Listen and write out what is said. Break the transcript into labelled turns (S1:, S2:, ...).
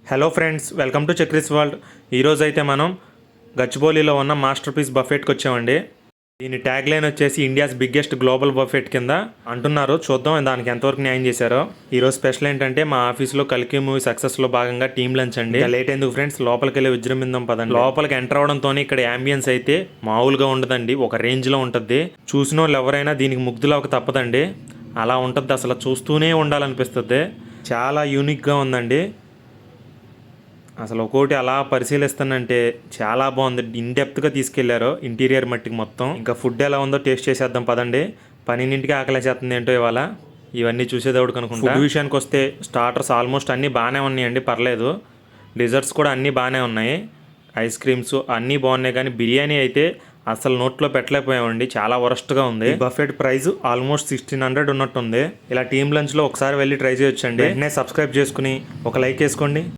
S1: Hello friends, welcome to Chakri's world. ఈరోజు అయితే మనం గచ్చిబౌలిలో ఉన్న మాస్టర్ పీస్ బఫెట్కి వచ్చామండి. దీని ట్యాగ్ లైన్ వచ్చేసి ఇండియాస్ బిగ్గెస్ట్ గ్లోబల్ బఫెట్ కింద అంటున్నారు. చూద్దాం దానికి ఎంతవరకు న్యాయం చేశారో. ఈరోజు స్పెషల్ ఏంటంటే మా ఆఫీస్లో కల్కి మూవీ సక్సెస్లో భాగంగా టీమ్ లంచ్ అండి. లేట్ ఎందుకు ఫ్రెండ్స్, లోపలికి వెళ్ళి విజృంభిందాం పదండి. లోపలికి ఎంటర్ అవడంతో ఇక్కడ అంబియన్స్ అయితే మామూలుగా ఉండదండి, ఒక రేంజ్లో ఉంటుంది. చూసిన వాళ్ళు ఎవరైనా దీనికి ముగ్ధులవక తప్పదండి. అలా ఉంటుంది, అసలు చూస్తూనే ఉండాలనిపిస్తుంది. చాలా యూనిక్గా ఉందండి. అసలు ఒక్కోటి అలా పరిశీలిస్తానంటే చాలా బాగుంది. ఇన్డెప్త్గా తీసుకెళ్లారు ఇంటీరియర్ మట్టికి మొత్తం. ఇంకా ఫుడ్ ఎలా ఉందో టేస్ట్ చేసేద్దాం పదండి. 12ంటికి ఆకలేసేస్తుంది ఏంటో ఇవాళ. ఇవన్నీ చూసేదేవుడు కనుకుంటా. ఫుడ్ విషయానికి వస్తే స్టార్టర్స్ ఆల్మోస్ట్ అన్నీ బాగానే ఉన్నాయండి, పర్లేదు. డిజర్ట్స్ కూడా అన్నీ బాగానే ఉన్నాయి. ఐస్ క్రీమ్స్ అన్నీ బాగున్నాయి, కానీ బిర్యానీ అయితే అసలు నోట్లో పెట్టలేకపోయామండి, చాలా వరస్ట్గా ఉంది. బఫెట్ ప్రైస్ ఆల్మోస్ట్ 1600 ఉన్నట్టుంది. ఇలా టీమ్ లంచ్లో ఒకసారి వెళ్ళి ట్రై చేయొచ్చండి. వెంటనే సబ్స్క్రైబ్ చేసుకుని ఒక లైక్ వేసుకోండి.